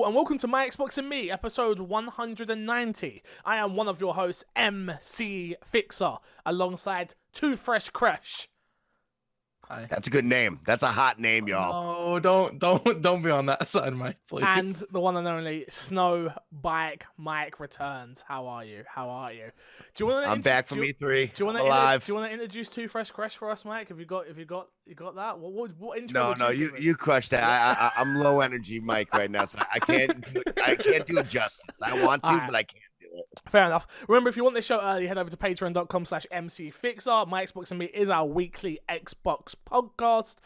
Hello and welcome to My Xbox and Me, episode 190. I am one of your hosts, MC Fixer, alongside Too Fresh Crash. Hi. That's a good name. That's a hot name, y'all. No, don't be on that side, Mike, please. And the one and only Snow Bike Mike returns. How are you? Do you want to? I'm back from E3. Do you want alive. to introduce Too Fresh Crash for us, Mike? Have you got that? What intro? No, you crushed that. I'm low energy, Mike, right now, so I can't do it justice. I want to, All right. but I can't do it. Fair enough. Remember, if you want this show early, head over to patreon.com/mcfixer. My Xbox and Me is our weekly Xbox podcast.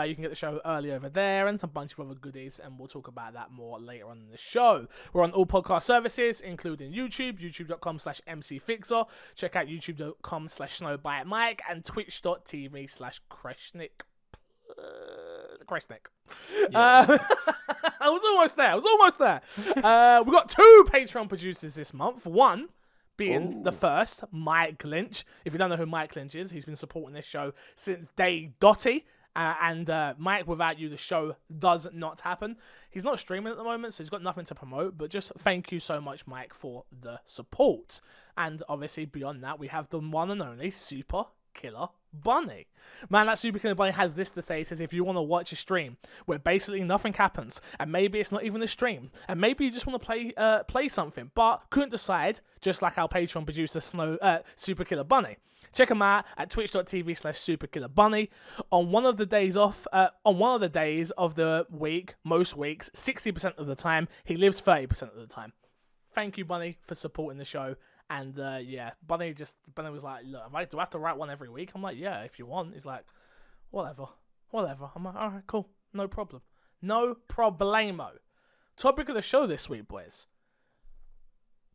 You can get the show early over there and some bunch of other goodies, and we'll talk about that more later on in the show. We're on all podcast services, including YouTube, youtube.com/mcfixer. Check out youtube.com/snowbitemike and twitch.tv/Kreshnik. Kreshnik. Yeah. I was almost there. We got two Patreon producers this month. One being the first, Mike Lynch. If you don't know who Mike Lynch is, he's been supporting this show since day dotty. And Mike, without you, the show does not happen. He's not streaming at the moment, so he's got nothing to promote. But just thank you so much, Mike, for the support. And obviously, beyond that, we have the one and only Super Killer Bunny. Man, that Super Killer Bunny has this to say. He says, if you want to watch a stream where basically nothing happens, and maybe it's not even a stream, and maybe you just want to play something, but couldn't decide, just like our Patreon producer Super Killer Bunny, check him out at twitch.tv/superkillerbunny. On one of the days of the week, most weeks, 60% of the time, he lives 30% of the time. Thank you, Bunny, for supporting the show. And Bunny was like, look, do I have to write one every week? I'm like, yeah, if you want. He's like, whatever. I'm like, all right, cool. No problem. No problemo. Topic of the show this week, boys.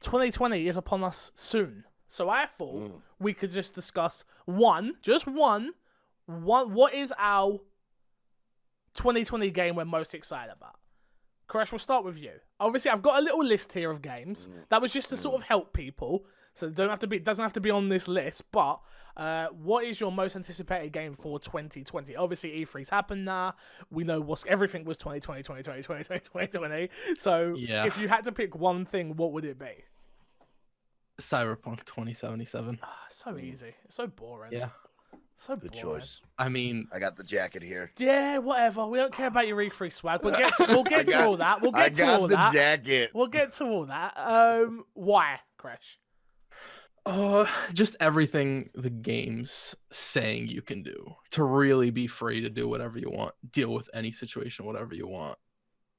2020 is upon us soon. So I thought we could just discuss what is our 2020 game we're most excited about. Crash, we'll start with you. Obviously, I've got a little list here of games. That was just to sort of help people, so it doesn't have to be on this list. But what is your most anticipated game for 2020? Obviously, E3's happened now. We know everything was 2020. So yeah. If you had to pick one thing, what would it be? Cyberpunk 2077. So easy. It's so boring. Yeah. So Good boring. choice. I mean, I got the jacket here. Yeah, whatever. We don't care about your E3 swag. We'll get to all that. I got the jacket. We'll get to all that. Why, Crash? just everything the game's saying you can do to really be free to do whatever you want, deal with any situation, whatever you want.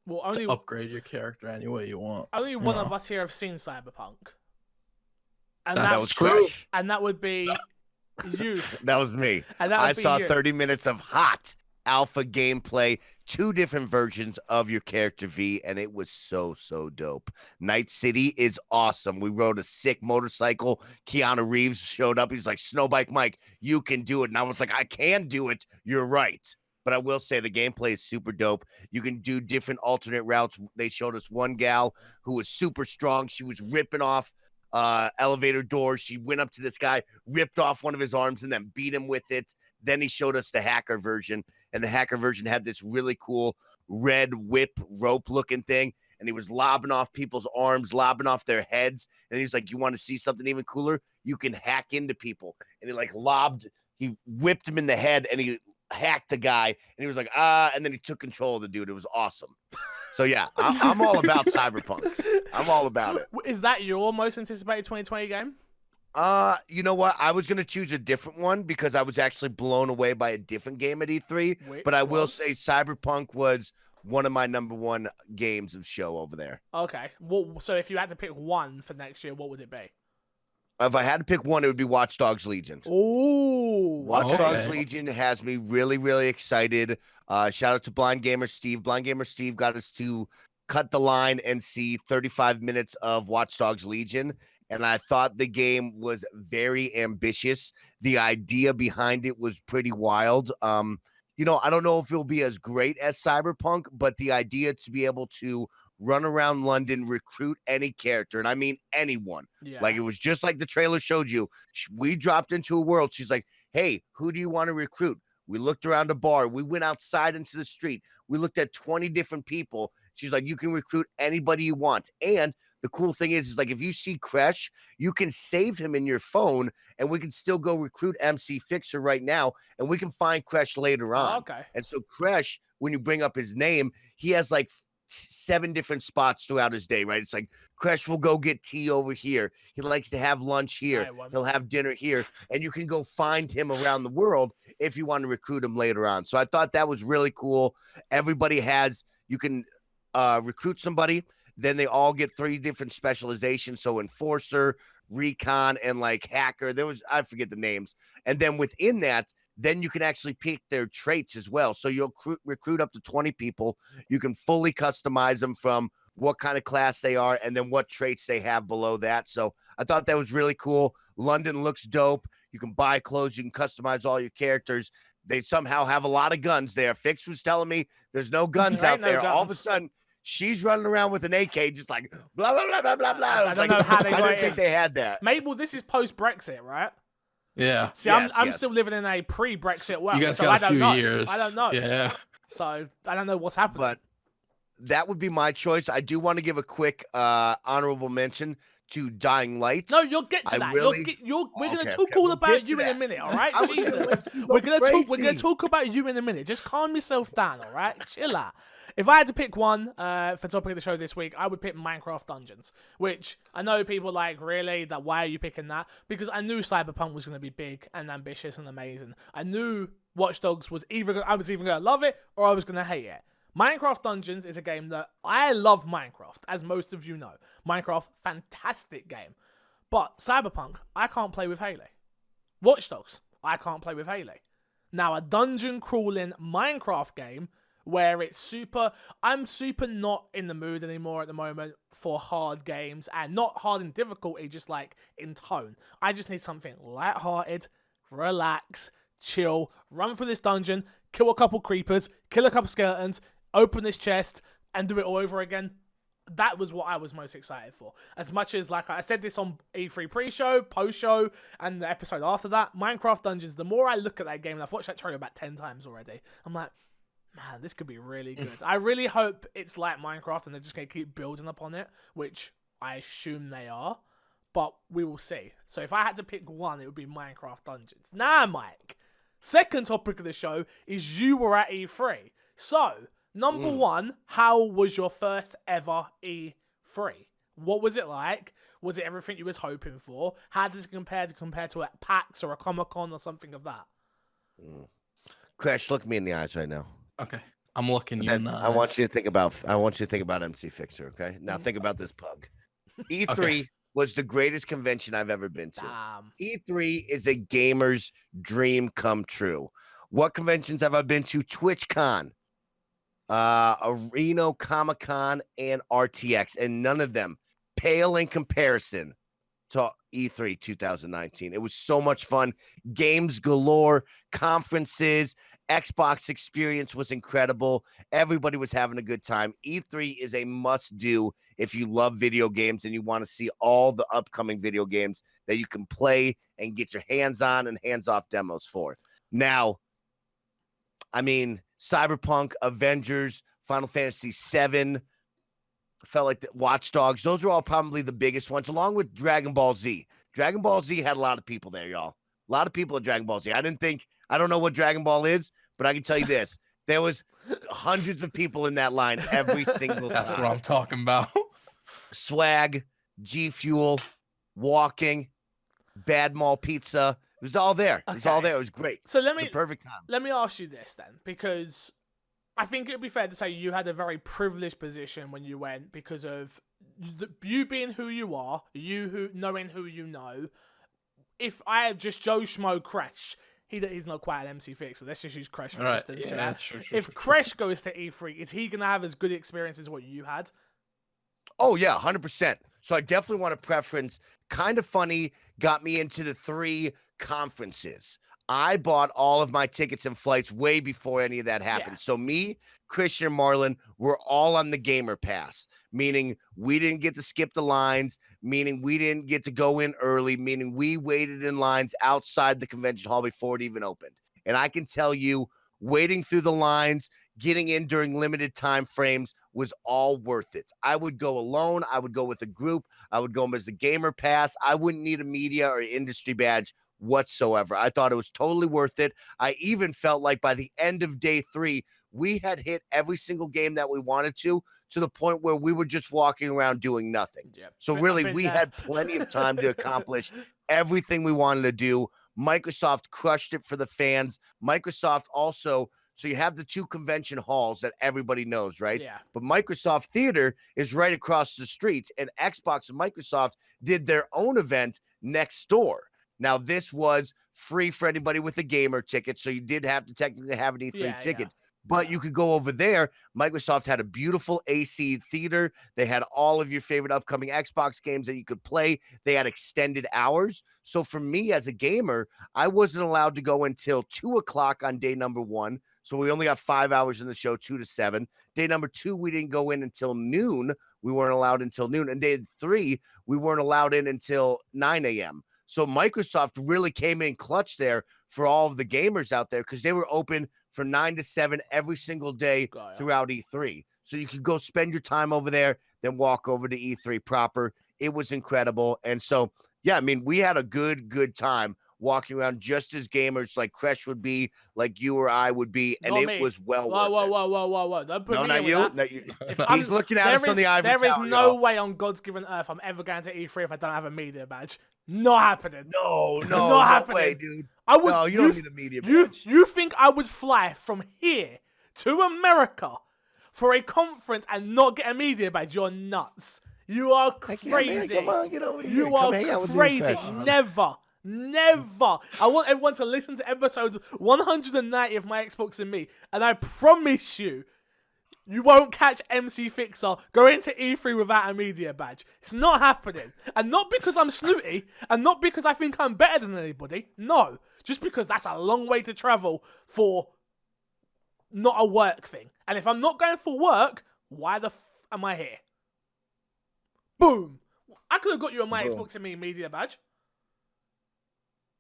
Well, To upgrade your character any way you want. only one of us here have seen Cyberpunk, and That that's was true. Crash. and that would be you. That was me. And that would I be saw you. 30 minutes of hot alpha gameplay, 2 different versions of your character V, and it was so dope. Night City is awesome. We rode a sick motorcycle. Keanu Reeves showed up. He's like, Snowbike Mike, you can do it. And I was like, I can do it. You're right. But I will say the gameplay is super dope. You can do different alternate routes. They showed us one gal who was super strong. She was ripping off elevator doors. She went up to this guy, ripped off one of his arms, and then beat him with it. Then he showed us the hacker version, and the hacker version had this really cool red whip rope looking thing, and he was lobbing off people's arms, lobbing off their heads. And he's like, you want to see something even cooler? You can hack into people. And he whipped him in the head, and he hacked the guy, and he was like, and then he took control of the dude. It was awesome. So yeah, I'm all about Cyberpunk. I'm all about it. Is that your most anticipated 2020 game? You know what? I was gonna choose a different one because I was actually blown away by a different game at E3. But I will say Cyberpunk was one of my number one games of show over there. Okay. So if you had to pick one for next year, what would it be? If I had to pick one, it would be Watch Dogs Legion. Oh, Watch Okay. Dogs Legion has me really excited. Shout out to Blind Gamer Steve. Blind Gamer Steve got us to cut the line and see 35 minutes of Watch Dogs Legion. And I thought the game was very ambitious. The idea behind it was pretty wild. I don't know if it'll be as great as Cyberpunk, but the idea to be able to run around London, recruit any character, and I mean anyone. yeah. Like, it was just like the trailer showed you. We dropped into a world. She's like, hey, who do you want to recruit? We looked around the bar. We went outside into the street. We looked at 20 different people. She's like, you can recruit anybody you want. And the cool thing is like, if you see Crash, you can save him in your phone and we can still go recruit MC Fixer right now. And we can find Crash later on. Okay. And so Crash, when you bring up his name, he has like 7 different spots throughout his day, right? It's like Crash will go get tea over here. He likes to have lunch here. Right, He'll have dinner here. And you can go find him around the world if you want to recruit him later on. So I thought that was really cool. Everybody has, you can recruit somebody, then they all get 3 different specializations. So Enforcer, Recon, and like Hacker. I forget the names. And then within that, then you can actually pick their traits as well. So you'll recruit up to 20 people. You can fully customize them from what kind of class they are and then what traits they have below that. So I thought that was really cool. London looks dope. You can buy clothes. You can customize all your characters. They somehow have a lot of guns there. Fix was telling me there's no guns out there. All of a sudden, she's running around with an AK, just like blah, blah, blah, blah, blah, blah. I don't know how they I didn't think they had that. Maybe this is post-Brexit, right? Yeah. See, I'm still living in a pre-Brexit world. You guys so got I a few don't know. years. I don't know. Yeah. So I don't know what's happening. But that would be my choice. I do want to give a quick honorable mention to Dying Light. No, you'll get to that. We're gonna okay, talk okay. all We'll about get you to in a that. minute, all right? I was Jesus. gonna let you go We're gonna crazy. talk about you in a minute. Just calm yourself down, all right? Chill out. If I had to pick one for topic of the show this week, I would pick Minecraft Dungeons, which I know people like, really? That why are you picking that? Because I knew Cyberpunk was going to be big and ambitious and amazing. I knew Watch Dogs was I was either going to love it or I was going to hate it. Minecraft Dungeons is a game that I love Minecraft, as most of you know. Minecraft, fantastic game. But Cyberpunk, I can't play with Haley. Watch Dogs, I can't play with Haley. Now, a dungeon crawling Minecraft game where I'm super not in the mood anymore at the moment for hard games, and not hard in difficulty, just like in tone. I just need something lighthearted, relax, chill, run through this dungeon, kill a couple creepers, kill a couple skeletons, open this chest, and do it all over again. That was what I was most excited for. As much as, like I said this on E3 pre-show, post-show, and the episode after that, Minecraft Dungeons, the more I look at that game, and I've watched that trailer about 10 times already, I'm like, man, this could be really good. I really hope it's like Minecraft and they're just going to keep building upon it, which I assume they are, but we will see. So if I had to pick one, it would be Minecraft Dungeons. Now, Mike, second topic of the show is you were at E3. So, number one, how was your first ever E3? What was it like? Was it everything you was hoping for? How does it compare to a PAX or a Comic-Con or something of that? Crash, look me in the eyes right now. Okay. I'm looking you in the I want you to think about MC Fixer, okay? Now think about this pug. E3 Okay. was the greatest convention I've ever been to. Damn. E3 is a gamer's dream come true. What conventions have I been to? TwitchCon, Reno Comic-Con, and RTX, and none of them pale in comparison to E3 2019. It was so much fun. Games galore, conferences, Xbox experience was incredible. Everybody was having a good time. E3 is a must-do if you love video games and you want to see all the upcoming video games that you can play and get your hands on and hands-off demos for. Now, I mean, Cyberpunk, Avengers, Final Fantasy VII, felt like Watch Dogs. Those are all probably the biggest ones, along with Dragon Ball Z. Dragon Ball Z had a lot of people there, y'all. A lot of people at Dragon Ball Z. I don't know what Dragon Ball is, but I can tell you this. There was hundreds of people in that line every single That's time. what I'm talking about. Swag, G Fuel, walking, Bad Mall Pizza. It was all there. It was all there. It was great. So The perfect time. let me ask you this then, because I think it would be fair to say you had a very privileged position when you went because of you being who you are, knowing who you know. If I had just Joe Schmo Crash, he's not quite an MC Fix, so let's just use Crash for Right. instance. Yeah, yeah? that's true. If Crash goes to E3, is he going to have as good experience as what you had? Oh, yeah, 100%. So I definitely want to preference Kind of Funny got me into the 3 conferences. I bought all of my tickets and flights way before any of that happened. Yeah. So me, Christian, Marlon, were all on the Gamer Pass, meaning we didn't get to skip the lines, meaning we didn't get to go in early, meaning we waited in lines outside the convention hall before it even opened. And I can tell you, waiting through the lines, getting in during limited time frames was all worth it. I would go alone. I would go with a group. I would go as a gamer pass. I wouldn't need a media or industry badge whatsoever. I thought it was totally worth it. I even felt like by the end of day 3, we had hit every single game that we wanted to the point where we were just walking around doing nothing. Yep. So really, we had plenty of time to accomplish everything we wanted to do. Microsoft crushed it for the fans. Microsoft also, so you have the 2 convention halls that everybody knows, right? Yeah. But Microsoft Theater is right across the street, and Xbox and Microsoft did their own event next door. Now, this was free for anybody with a gamer ticket, so you did have to technically have an E3 ticket. But you could go over there. Microsoft had a beautiful AC theater. They had all of your favorite upcoming Xbox games that you could play. They had extended hours. So for me as a gamer, I wasn't allowed to go until 2 o'clock on day number 1. So we only got 5 hours in the show, 2 to 7. Day number 2, we didn't go in until noon. We weren't allowed until noon. And day 3, we weren't allowed in until 9 a.m. So Microsoft really came in clutch there for all of the gamers out there because they were open from 9 to 7 every single day throughout E3. So you could go spend your time over there, then walk over to E3 proper. It was incredible. And so, yeah, I mean, we had a good time walking around just as gamers like Kresh would be, like you or I would be, and it was well worth it. Whoa. Don't put No, me not in you. with that. Not you. I'm- He's looking at us on the ivory There is tower, no y'all. way on God's given earth I'm ever going to E3 if I don't have a media badge. Not happening. No, Not happening. way, dude. I would. No, you don't need a media You badge. you think I would fly from here to America for a conference and not get a media badge? You're nuts. You are crazy. Come on, get over here. You Come hang out are with me and crazy. Kresh. Never. I want everyone to listen to episode 190 of My Xbox and Me, and I promise you, you won't catch MC Fixer going to E3 without a media badge. It's not happening. And not because I'm snooty, and not because I think I'm better than anybody. No. Just because that's a long way to travel for not a work thing. And if I'm not going for work, why the am I here? Boom. I could have got you a My Boom. Xbox and Me media badge.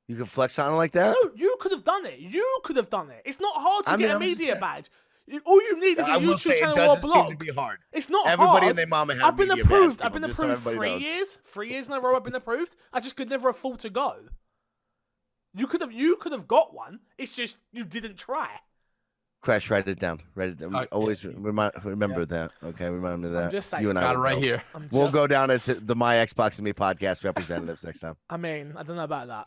You can flex on it like that? No, you could have done it. You could have done it. It's not hard to I mean, get a I'm just media saying. badge. All you need is a I will YouTube say it channel or a doesn't seem blog. to be hard. It's not Everybody hard. and their mama had I've a been media approved. badge, I've been people, just so approved everybody 3 knows. years. 3 years in a row I've been approved. I just could never afford to go. You could have got one. It's just you didn't try. Crash, write it down. Write it down. Always remember that. Okay, remind me of that. I'm just saying. You and I Got it will right go. here. We'll go down as the My Xbox and Me podcast representatives next time. I mean, I don't know about that.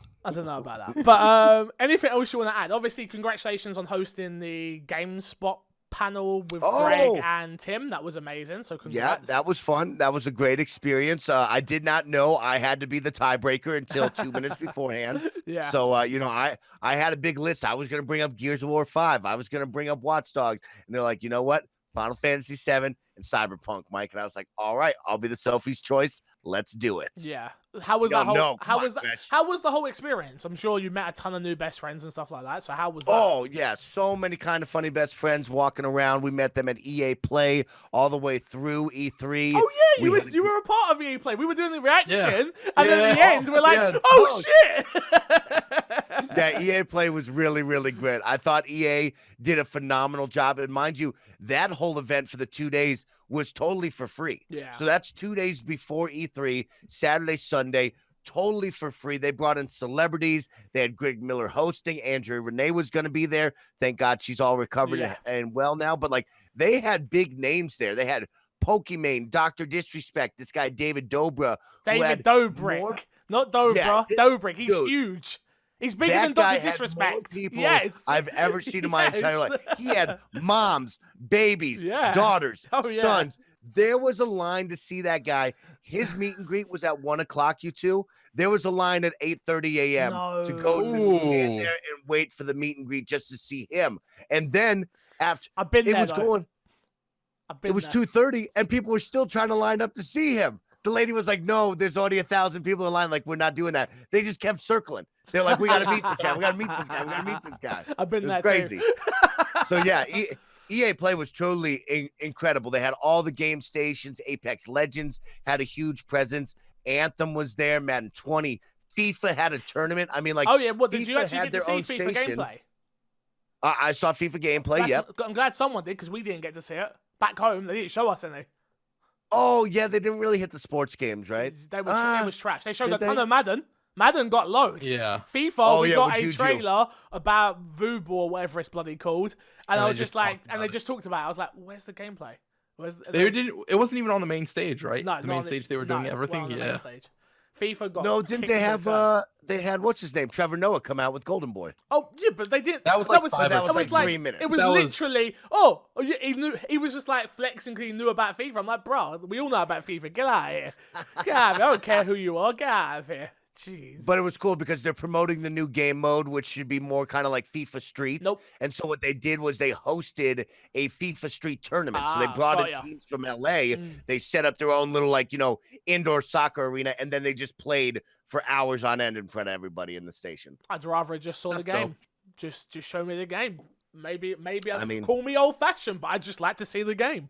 But anything else you want to add? Obviously, congratulations on hosting the GameSpot panel with Greg and Tim. That was amazing. So congrats. Yeah, that was fun. That was a great experience. I did not know I had to be the tiebreaker until 2 minutes beforehand. Yeah. So, I had a big list. I was going to bring up Gears of War 5. I was going to bring up Watch Dogs. And they're like, you know what? Final Fantasy 7 and Cyberpunk, Mike. And I was like, all right, I'll be the Sophie's choice. Let's do it. Yeah. How was Yo, that whole? no, how come was on, that? Gretch. How was the whole experience? I'm sure you met a ton of new best friends and stuff like that. So how was that? Oh, yeah. So many kind of funny best friends walking around. We met them at EA Play all the way through E3. Oh yeah, We had a you were a part of EA Play. We were doing the reaction, Yeah. and then at the Yeah. end we're like, Yeah. "Oh shit!" Yeah, EA Play was really, really great. I thought EA did a phenomenal job. And mind you, that whole event for the 2 days was totally for free. Yeah. So that's 2 days before E3, Saturday, Sunday, totally for free. They brought in celebrities. They had Greg Miller hosting. Andrea Renee was going to be there. Thank God she's all recovered Yeah. and well now. But like they had big names there. They had Pokimane, Dr. Disrespect, this guy David Dobra. who David had Dobrik, more- not Dobra. Yeah, Dobrik. He's dude. huge. He's bigger That than guy Dr. had more Disrespect. people Yes. I've ever seen in my entire Yes. life. He had moms, babies, Yeah. daughters, Oh, yeah. sons. There was a line to see that guy. His meet and greet was at 1 o'clock, you two. There was a line at 8:30 a.m. to go to stand Ooh. there and wait for the meet and greet just to see him. And then after I've been it there. was though. going, I've been it was there. 2:30 and people were still trying to line up to see him. The lady was like, no, there's already 1,000 people in line. Like, we're not doing that. They just kept circling. They're like, we got to meet this guy. We got to meet this guy. We got to meet this guy. I've been It there was crazy. too. So yeah, EA Play was truly incredible. They had all the game stations. Apex Legends had a huge presence. Anthem was there. Madden 20. FIFA had a tournament. I mean, like, Oh yeah, what did you FIFA actually had get to their see own FIFA station. gameplay? I saw FIFA gameplay. Yep. I'm glad someone did because we didn't get to see it. Back home, they didn't show us any. Oh yeah, they didn't really hit the sports games, right? It was trash. They showed a did ton they? of Madden. Madden got loads. Yeah. FIFA, Oh, we yeah, got with a Juju. trailer about Voodoo or whatever it's bloody called, and And I they was just just like, talked and about they it. just talked about it. I was like, where's the gameplay? It wasn't even on the main stage, right? No, the not main on stage they were doing everything. on the main Yeah. stage. FIFA got No, didn't kicked they in the have? gut. They had what's his name, Trevor Noah, come out with Golden Boy. Oh yeah, but they didn't. That was that like was, five That or was that like was 3 minutes. It was That was- literally. He knew. He was just like flexing because he knew about FIFA. I'm like, bro, we all know about FIFA. Get out of here. Get out of here. I don't care who you are. Get out of here. Jeez. But it was cool because they're promoting the new game mode, which should be more kind of like FIFA Street. Nope. And so what they did was they hosted a FIFA Street tournament. So they Ah, brought got in ya. teams from LA. Mm. They set up their own little indoor soccer arena, and then they just played for hours on end in front of everybody in the station. I'd rather just saw That's the game. Just show me the game. Maybe I mean- call me old fashioned, but I'd just like to see the game.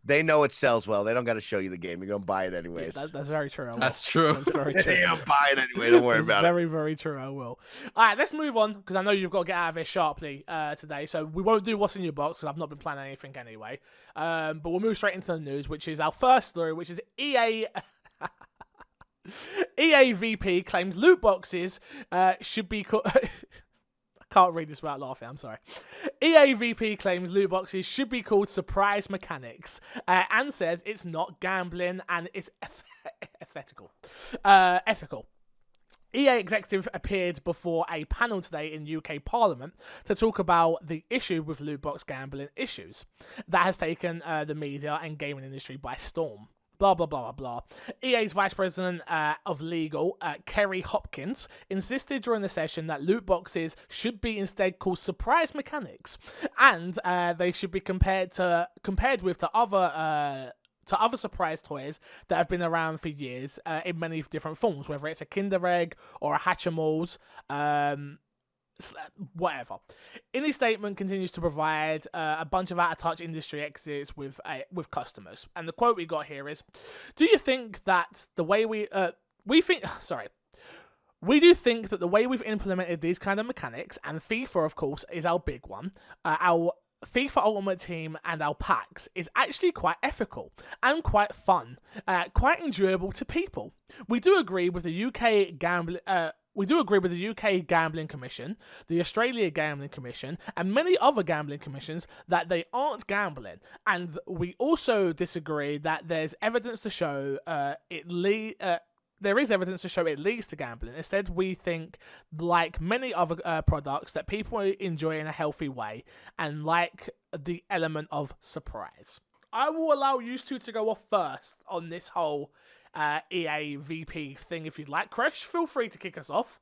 They know it sells well. They don't got to show you the game. You're gonna buy it anyways. That's very true. I will. That's true. That's very true. They don't buy it anyway. Don't worry That's about it. very, very true. I will. All right, let's move on because I know you've got to get out of here sharply today. So we won't do what's in your box because I've not been planning anything anyway. But we'll move straight into the news, which is our first story, which is EA. EA VP claims loot boxes should be called. I can't read this without laughing. I'm sorry. EA VP claims loot boxes should be called surprise mechanics and says it's not gambling and it's ethical. Ethical. EA executive appeared before a panel today in UK Parliament to talk about the issue with loot box gambling issues that has taken the media and gaming industry by storm. Blah, blah, blah, blah, blah. EA's Vice President of Legal, Kerry Hopkins, insisted during the session that loot boxes should be instead called surprise mechanics, and they should be compared with the other surprise toys that have been around for years in many different forms, whether it's a Kinder Egg or a Hatchimals, whatever. In his statement, continues to provide a bunch of out-of-touch industry exits with customers. And the quote we got here is, "Do you think that the way we do think that the way we've implemented these kind of mechanics, and FIFA, of course, is our big one, our FIFA Ultimate Team and our packs is actually quite ethical and quite fun, quite enjoyable to people. We do agree with the UK Gambling Commission, the Australia Gambling Commission, and many other gambling commissions that they aren't gambling. And we also disagree that there's evidence to show there is evidence to show it leads to gambling. Instead, we think, like many other products, that people enjoy in a healthy way and like the element of surprise." I will allow you two to go off first on this whole EA VP thing if you'd like. Kresh, feel free to kick us off.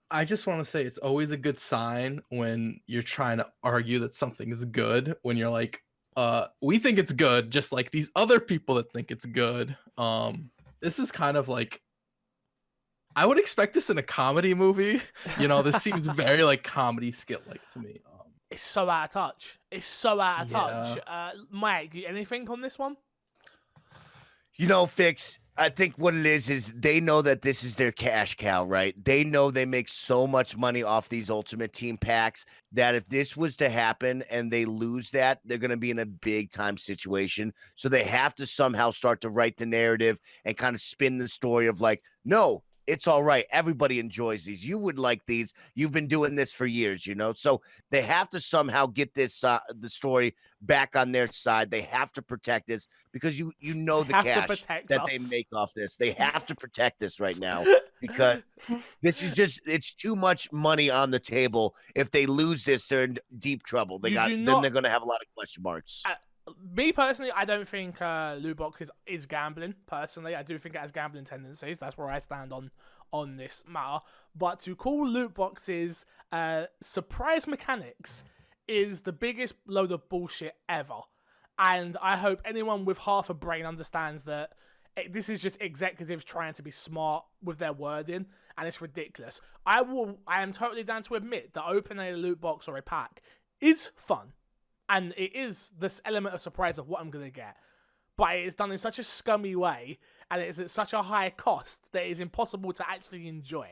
I just want to say it's always a good sign when you're trying to argue that something is good, when you're like, we think it's good, just like these other people that think it's good. This is kind of like, I would expect this in a comedy movie. This seems very like comedy skit-like to me. It's so out of touch. It's so out of Yeah. touch. Mike, anything on this one? Fix, I think what it is they know that this is their cash cow, right? They know they make so much money off these Ultimate Team packs that if this was to happen and they lose that, they're going to be in a big time situation. So they have to somehow start to write the narrative and kind of spin the story of like, no, it's all right. Everybody enjoys these. You would like these. You've been doing this for years, So they have to somehow get this the story back on their side. They have to protect this because the Have to cash protect that us. they make off this. They have to protect this right now because this is it's too much money on the table. If they lose this, they're in deep trouble. Then they're going to have a lot of question marks. Me personally, I don't think loot boxes is gambling. Personally, I do think it has gambling tendencies. That's where I stand on this matter. But to call loot boxes surprise mechanics is the biggest load of bullshit ever. And I hope anyone with half a brain understands that this is just executives trying to be smart with their wording, and it's ridiculous. I am totally down to admit that opening a loot box or a pack is fun. And it is this element of surprise of what I'm going to get. But it is done in such a scummy way, and it is at such a high cost that it is impossible to actually enjoy.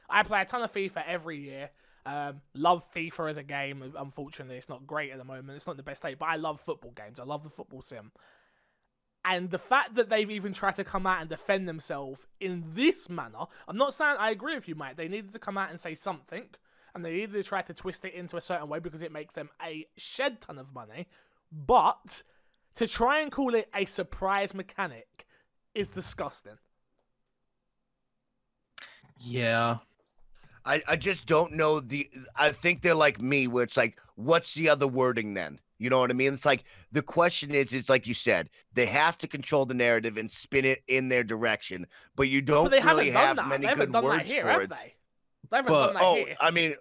I play a ton of FIFA every year. Love FIFA as a game. Unfortunately, it's not great at the moment. It's not the best state, but I love football games. I love the football sim. And the fact that they've even tried to come out and defend themselves in this manner, I'm not saying I agree with you, Mike. They needed to come out and say something, and they needed to try to twist it into a certain way because it makes them a shed ton of money. But to try and call it a surprise mechanic is disgusting. Yeah. I just don't know I think they're like me, where it's like, what's the other wording then? You know what I mean? It's like, the question is like you said, they have to control the narrative and spin it in their direction, but you don't really have many good words for it. They haven't done that here.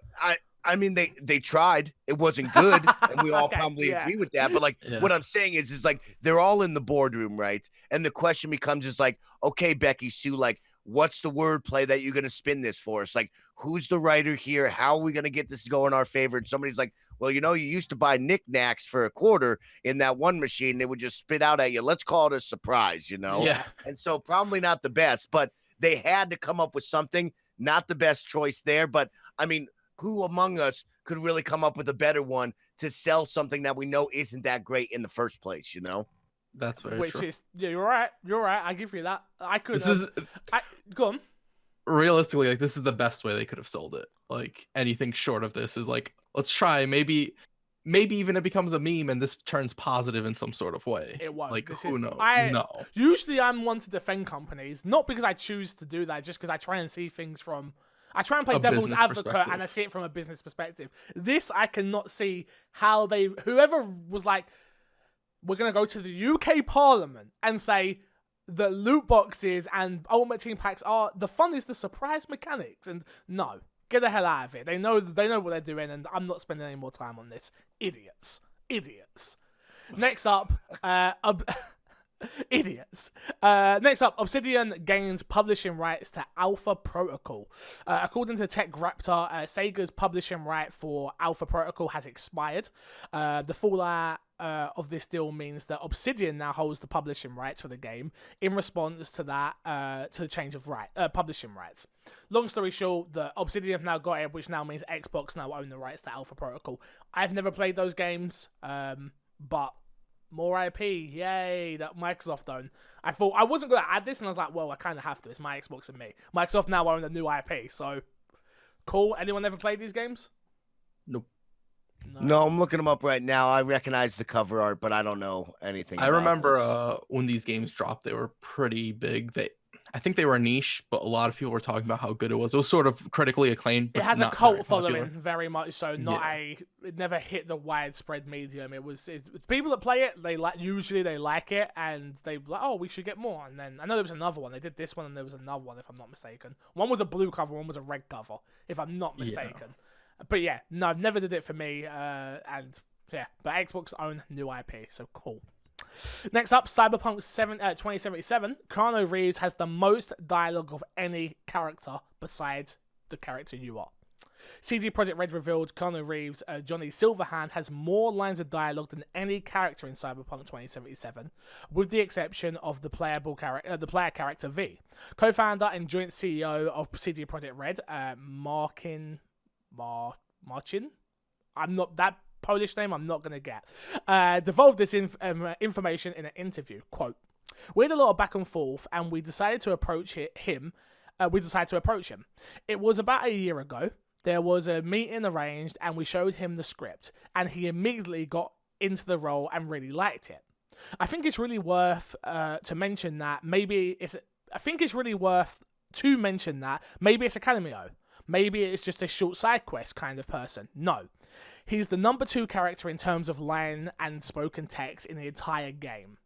I mean, they tried. It wasn't good, and we all Okay, probably agree with that. But what I'm saying is like, they're all in the boardroom, right? And the question becomes is like, okay, Becky Sue, like, what's the wordplay that you're gonna spin this for us? Like, who's the writer here? How are we gonna get this to go in our favor? And somebody's like, well, you used to buy knickknacks for a quarter in that one machine. They would just spit out at you. Let's call it a surprise, Yeah. And so probably not the best, but they had to come up with something. Not the best choice there, but I mean, who among us could really come up with a better one to sell something that we know isn't that great in the first place, That's very Which true. is, you're right. I give you that. I could. Go on. Realistically, like, this is the best way they could have sold it. Like, anything short of this is like, let's try. Maybe even it becomes a meme and this turns positive in some sort of way. It won't. Like, This who is- knows? I- No. Usually, I'm one to defend companies, not because I choose to do that, just because I try and see things from. I try and play A devil's business advocate, and I perspective. see it from a business perspective. This, I cannot see how whoever was like, we're gonna go to the UK Parliament and say that loot boxes and Ultimate Team packs are the fun is the surprise mechanics, and no, get the hell out of it. They know what they're doing, and I'm not spending any more time on this. Idiots. Next up, idiots. Next up, Obsidian gains publishing rights to Alpha Protocol. According to TechRaptor, Sega's publishing right for Alpha Protocol has expired. The fallout of this deal means that Obsidian now holds the publishing rights for the game in response to that, to the change of publishing rights. Long story short, the Obsidian have now got it, which now means Xbox now own the rights to Alpha Protocol. I've never played those games, but more IP, yay, that Microsoft own. I thought I wasn't going to add this, and I was like, well, I kind of have to. It's my Xbox and me. Microsoft now own a new IP, so cool. Anyone ever played these games? Nope. No, I'm looking them up right now. I recognize the cover art, but I don't know anything. I about remember this. when these games dropped, they were pretty big. I think they were niche, but a lot of people were talking about how good it was. It was sort of critically acclaimed, but It has a not cult very popular. following, very much so. It never hit the widespread medium. It's people that play it, usually they like it, and they like, oh, we should get more. And then I know there was another one. They did this one, and there was another one, if I'm not mistaken. One was a blue cover, one was a red cover, if I'm not mistaken. But yeah, no, never did it for me. And yeah, but Xbox own new IP, so cool. Next up, Cyberpunk 2077. Keanu Reeves has the most dialogue of any character besides the character you are. CD Projekt Red revealed Keanu Reeves, Johnny Silverhand, has more lines of dialogue than any character in Cyberpunk 2077, with the exception of the player character V. Co-founder and joint CEO of CD Projekt Red, Marcin. I'm not that Polish name. I'm not gonna get. Devolved this information in an interview. Quote: "We had a lot of back and forth, and we decided to approach him. It was about a year ago. There was a meeting arranged, and we showed him the script, and he immediately got into the role and really liked it. I think it's really worth to mention that maybe it's a cameo. Maybe it's just a short side quest kind of person. No. He's the number 2 character in terms of line and spoken text in the entire game.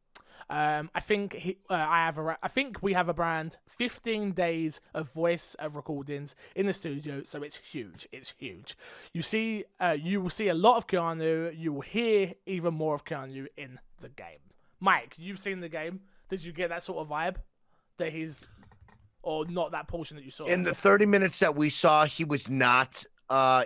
I think we have around 15 days of voice recordings in the studio, so it's huge. It's huge. You will see a lot of Keanu. You will hear even more of Keanu in the game. Mike, you've seen the game. Did you get that sort of vibe that he's, or not that portion that you saw? In the 30 minutes that we saw, he was not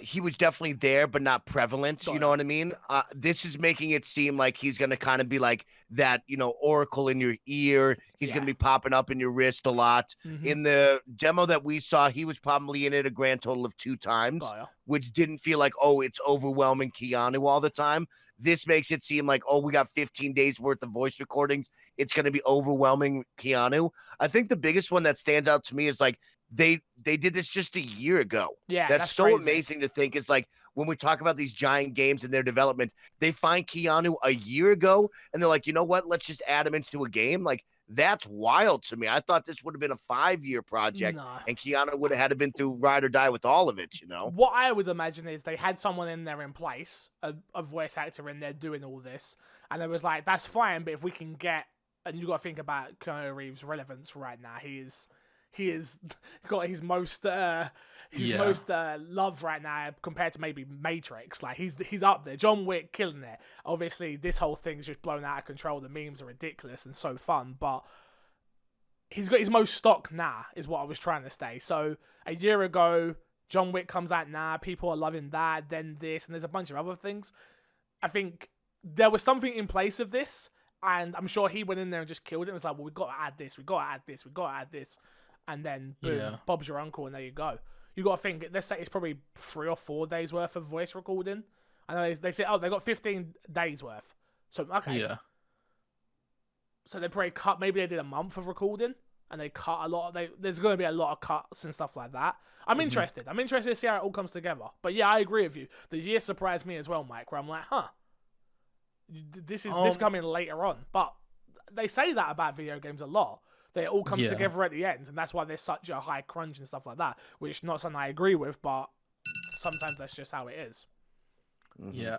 he was definitely there, but not prevalent. Got You it. know what I mean? This is making it seem like he's going to kind of be like that, oracle in your ear. He's going Yeah. to be popping up in your wrist a lot. Mhm. In the demo that we saw, he was probably in it a grand total of 2 times, Got ya. which didn't feel like, oh, it's overwhelming Keanu all the time. This makes it seem like, oh, we got 15 days worth of voice recordings. It's going to be overwhelming Keanu. I think the biggest one that stands out to me is like, they did this just a year ago. Yeah, That's so crazy. amazing to think. It's like when we talk about these giant games and their development, they find Keanu a year ago and they're like, you know what? Let's just add him into a game. Like, that's wild to me. I thought this would have been a 5-year project No. and Keanu would have had to been through ride or die with all of it, What I would imagine is they had someone in there in place, a voice actor in there doing all this, and it was like, that's fine, but if we can get, and you got to think about Keanu Reeves' relevance right now. He is got his most love right now compared to maybe Matrix. Like he's up there. John Wick killing it. Obviously, this whole thing's just blown out of control. The memes are ridiculous and so fun, but he's got his most stock now, is what I was trying to say. So a year ago, John Wick comes out now. People are loving that. Then this, and there's a bunch of other things. I think there was something in place of this, and I'm sure he went in there and just killed it. It was like, well, we've got to add this. We've got to add this. We've got to add this. And then, boom, Yeah. Bob's your uncle, and there you go. You got to think, let's say it's probably 3 or 4 days worth of voice recording. I know they say, oh, they got 15 days worth. So, okay. Yeah. So they probably cut, maybe they did a month of recording, and they cut a lot. There's going to be a lot of cuts and stuff like that. I'm interested. I'm interested to see how it all comes together. But yeah, I agree with you. The year surprised me as well, Mike, where I'm like, this coming later on. But they say that about video games a lot. They all comes Yeah. together at the end, and that's why there's such a high crunch and stuff like that, which not something I agree with, but sometimes that's just how it is. Yeah.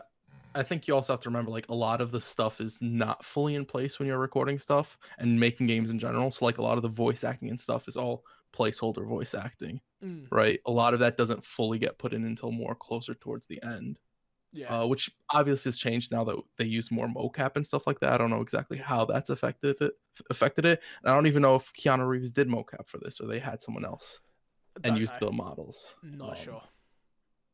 I think you also have to remember, like, a lot of the stuff is not fully in place when you're recording stuff and making games in general. So, like, a lot of the voice acting and stuff is all placeholder voice acting, right? A lot of that doesn't fully get put in until more closer towards the end. Yeah. Which obviously has changed now that they use more mocap and stuff like that. I don't know exactly how that's affected it. And I don't even know if Keanu Reeves did mocap for this or they had someone else and Don't used know. the models. Not sure.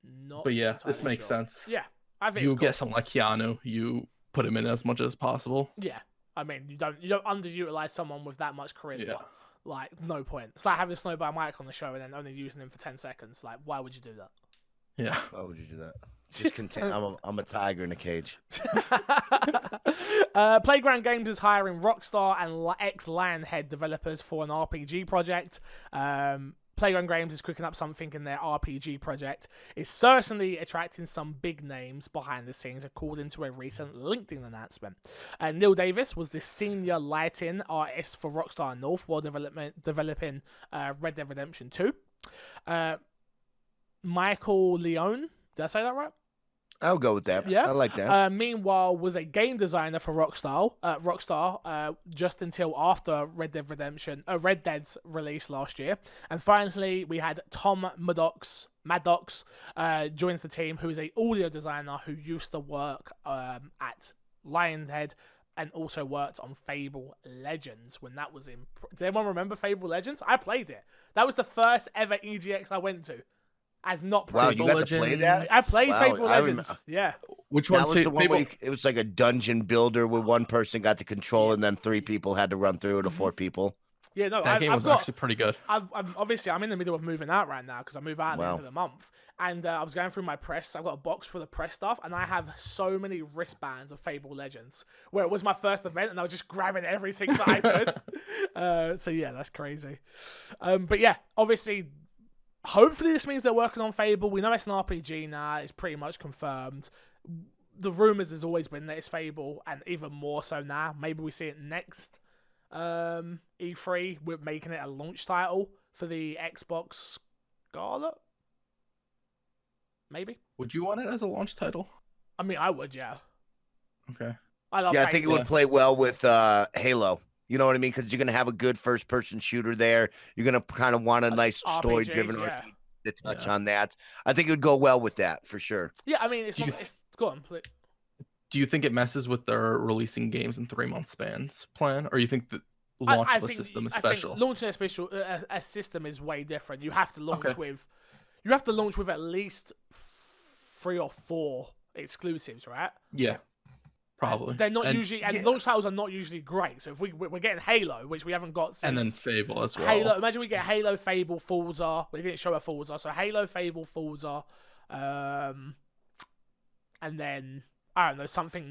Not But yeah, this entirely makes sure. sense. Yeah, I think You it's cool. get someone like Keanu, you put him in as much as possible. Yeah, I mean, you don't underutilize someone with that much charisma. Yeah. Like, no point. It's like having Snowball Mike on the show and then only using him for 10 seconds. Like, why would you do that? Yeah. Why would you do that? Just contain. I'm a tiger in a cage. Playground Games is hiring Rockstar and ex-Lionhead developers for an RPG project. Playground Games is cooking up something in their RPG project. It's certainly attracting some big names behind the scenes, according to a recent LinkedIn announcement. Neil Davis was the senior lighting artist for Rockstar North while developing Red Dead Redemption 2. Michael Leone, did I say that right? I'll go with that. Yeah. I like that. Meanwhile, was a game designer for Rockstar just until after Red Dead's release last year. And finally, we had Tom Maddox joins the team, who is an audio designer who used to work at Lionhead and also worked on Fable Legends when that was in. Does anyone remember Fable Legends? I played it. That was the first ever EGX I went to. As not Wow, played. you got to play that? I played Wow, Fable I Legends. Yeah. Which That one's was the one where Fable? it was like a dungeon builder where one person got to control and then 3 people had to run through it, or 4 people. Yeah, no, That game was actually pretty good. I'm in the middle of moving out right now because I move out at the Wow. end of the month, and I was going through my press. I've got a box for the press stuff, and I have so many wristbands of Fable Legends where it was my first event, and I was just grabbing everything that I could. So yeah, that's crazy. But yeah, obviously, hopefully this means they're working on Fable. We know it's an RPG now; it's pretty much confirmed. The rumors has always been that it's Fable, and even more so now. Maybe we see it next E3. We're making it a launch title for the Xbox Scarlet. Maybe. Would you want it as a launch title? I mean, I would, yeah. Okay. I love. Yeah, I think it Fable. would play well with Halo. You know what I mean? Because you're going to have a good first-person shooter there. You're going to kind of want a nice RPG, story-driven yeah. RPG to touch Yeah. on that. I think it would go well with that, for sure. Yeah, I mean, it's Do not. you- It's go on, please. Do you think it messes with their releasing games in 3-month spans plan, or you think the I launch of a think- system is I think special? launching a system is way different. You have to launch Okay. with. You have to launch with at least 3 or 4 exclusives, right? Yeah, probably. They're not And- usually, and yeah. launch titles are not usually great. So if we're getting Halo, which we haven't got since, and then Fable as well. Halo. Imagine we get Halo, Fable, Forza. We didn't show a Forza, so Halo, Fable, Forza, and then I don't know,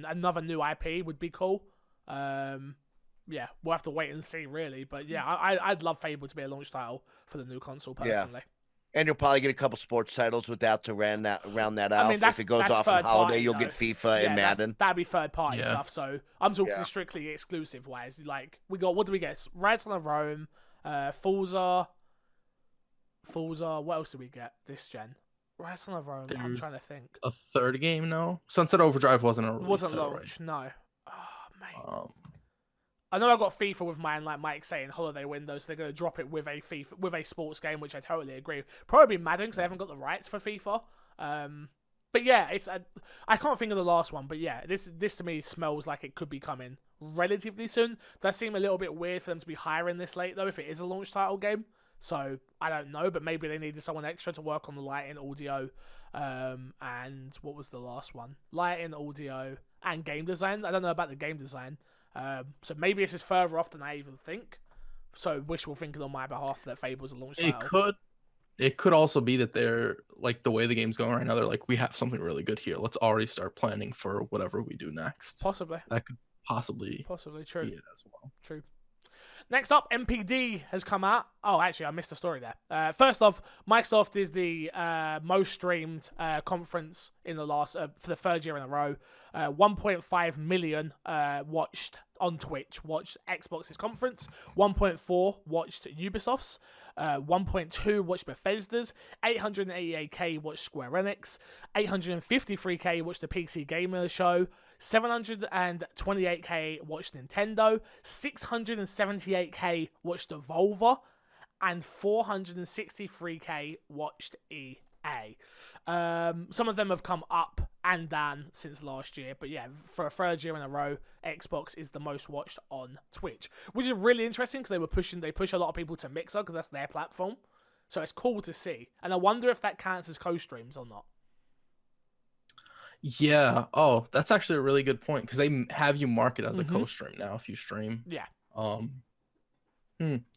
another new IP would be cool. Yeah, we'll have to wait and see, really. But yeah, I'd love Fable to be a launch title for the new console personally. And you'll probably get a couple sports titles with that to round that out. mean, If it goes that's off on third holiday, party, you'll though. get FIFA and Madden. That'd be third party Yeah. stuff. So I'm talking Yeah. strictly exclusive wise. Like we got, what do we get? Rise of Rome, Forza. What else did we get this gen? Rise of Rome. I'm There's- trying to think. A third game now. Sunset Overdrive wasn't a release Wasn't title, launched, no. Oh, mate. right? I know I got FIFA with mine, like Mike saying, holiday window, so they're going to drop it with a sports game, which I totally agree. Probably Madden, because they haven't got the rights for FIFA. But yeah, I can't think of the last one, but yeah, this to me smells like it could be coming relatively soon. Does seem a little bit weird for them to be hiring this late, though, if it is a launch title game. So I don't know, but maybe they needed someone extra to work on the lighting, audio, and what was the last one? Lighting, audio, and game design. I don't know about the game design. So maybe this is further off than I even think. So wishful thinking on my behalf that Fable's a launch title. It could also be that they're like, the way the game's going right now, they're like, we have something really good here. Let's already start planning for whatever we do next. Possibly. That could possibly True. be it as well. True. Next up, MPD has come out. Oh, actually, I missed the story there. First off, Microsoft is the most streamed conference in the last for the third year in a row. 1.5 million watched on Twitch, watched Xbox's conference. 1.4 watched Ubisoft's. 1.2 watched Bethesda's. 888k watched Square Enix. 853k watched the PC Gamer Show. 728k watched Nintendo, 678k watched Devolver, and 463k watched EA. Some of them have come up and down since last year, but yeah, for a third year in a row, Xbox is the most watched on Twitch, which is really interesting because they push a lot of people to Mixer because that's their platform, so it's cool to see. And I wonder if that counts as co-streams or not. Yeah. Oh, that's actually a really good point, because they have you mark it as a Mhm. co-stream now if you stream. Yeah, I